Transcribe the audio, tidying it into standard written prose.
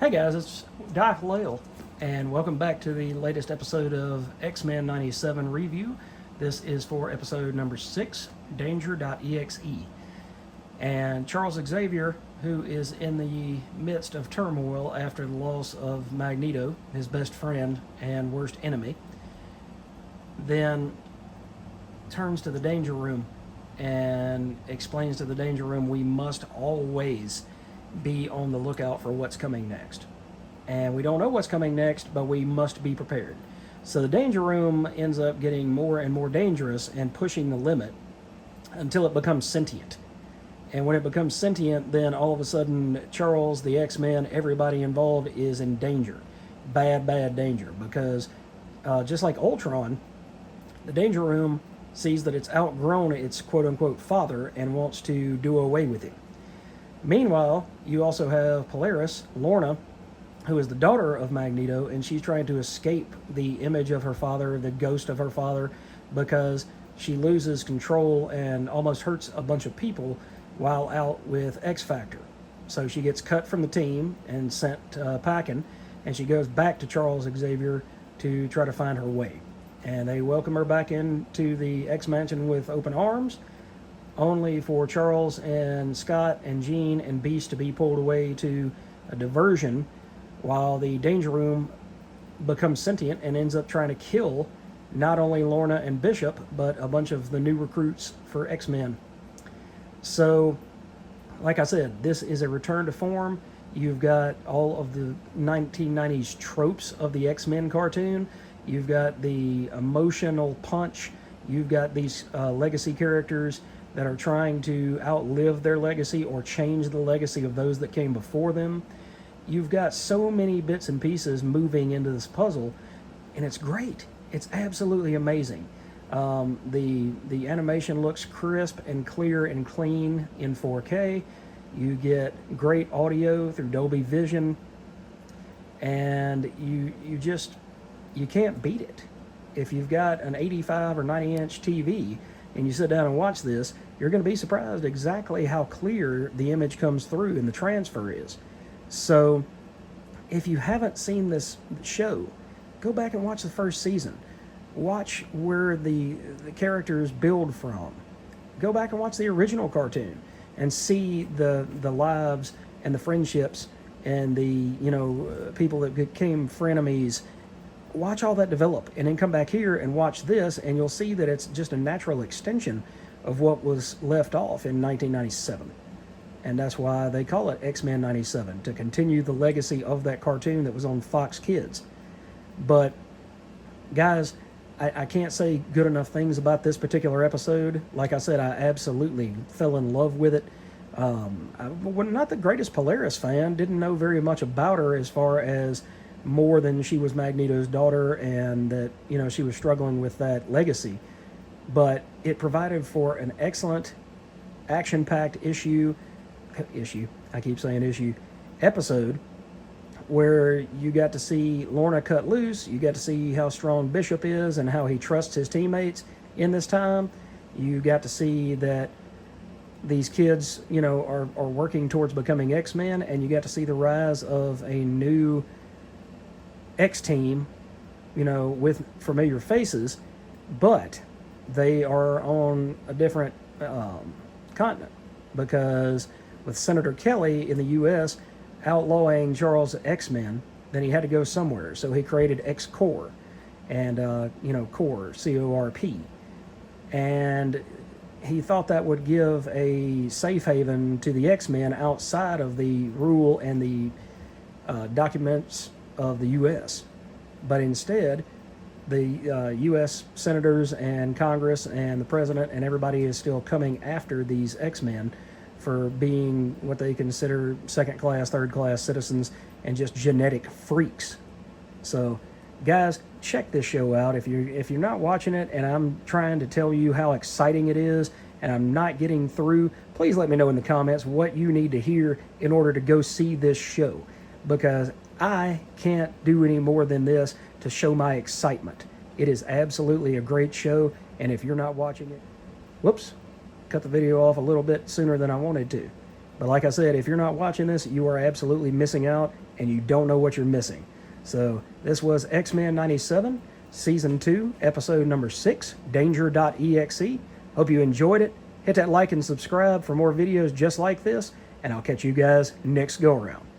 Hey guys, it's Doc Lale, and welcome back to the latest episode of X-Men 97 review. This is for episode number 6, Danger.exe. And Charles Xavier, who is in the midst of turmoil after the loss of Magneto, his best friend and worst enemy, then turns to the Danger Room and explains to the Danger Room we must always be on the lookout for what's coming next. And we don't know what's coming next, but we must be prepared. So the Danger Room ends up getting more and more dangerous and pushing the limit until it becomes sentient. And when it becomes sentient, then all of a sudden Charles, the X-Men, everybody involved is in danger. Bad danger. Because just like Ultron, the Danger Room sees that it's outgrown its quote-unquote father and wants to do away with him. Meanwhile, you also have Polaris, Lorna, who is the daughter of Magneto, and she's trying to escape the image of her father, the ghost of her father, because she loses control and almost hurts a bunch of people while out with X Factor. So she gets cut from the team and sent packing, and she goes back to Charles Xavier to try to find her way. And they welcome her back into the X-Mansion with open arms, only for Charles and Scott and Jean and Beast to be pulled away to a diversion while the Danger Room becomes sentient and ends up trying to kill not only Lorna and Bishop, but a bunch of the new recruits for X-Men. So, like I said, this is a return to form. You've got all of the 1990s tropes of the X-Men cartoon. You've got the emotional punch. You've got these legacy characters that are trying to outlive their legacy or change the legacy of those that came before them. You've got so many bits and pieces moving into this puzzle, and it's great. It's absolutely amazing. The animation looks crisp and clear and clean in 4K. You get great audio through Dolby Vision, and you can't beat it. If you've got an 85 or 90 inch TV and you sit down and watch this, you're going to be surprised exactly how clear the image comes through and the transfer is. So if you haven't seen this show, go back and watch the first season. Watch where the characters build from. Go back and watch the original cartoon and see the lives and the friendships and the people that became frenemies. Watch all that develop, and then come back here and watch this, and you'll see that it's just a natural extension of what was left off in 1997. And that's why they call it X-Men 97, to continue the legacy of that cartoon that was on Fox Kids. But guys, I can't say good enough things about this particular episode. Like I said, I absolutely fell in love with it. I'm not the greatest Polaris fan, didn't know very much about her as far as more than she was Magneto's daughter and that, she was struggling with that legacy. But it provided for an excellent action-packed episode where you got to see Lorna cut loose, you got to see how strong Bishop is and how he trusts his teammates in this time. You got to see that these kids, are working towards becoming X-Men, and you got to see the rise of a new X-team, with familiar faces, but they are on a different continent, because with Senator Kelly in the U.S. outlawing Charles' X-Men, then he had to go somewhere. So he created X-Corps and, Corps, C-O-R-P. And he thought that would give a safe haven to the X-Men outside of the rule and the documents of the U.S. But instead, the U.S. senators and Congress and the president and everybody is still coming after these X-Men for being what they consider second-class, third-class citizens and just genetic freaks. So, guys, check this show out. If you're not watching it and I'm trying to tell you how exciting it is and I'm not getting through, please let me know in the comments what you need to hear in order to go see this show, because I can't do any more than this to show my excitement. It is absolutely a great show, and if you're not watching it, whoops, cut the video off a little bit sooner than I wanted to. But like I said, if you're not watching this, you are absolutely missing out, and you don't know what you're missing. So this was X-Men 97, Season 2, Episode number 6, Danger.exe. Hope you enjoyed it. Hit that like and subscribe for more videos just like this, and I'll catch you guys next go-around.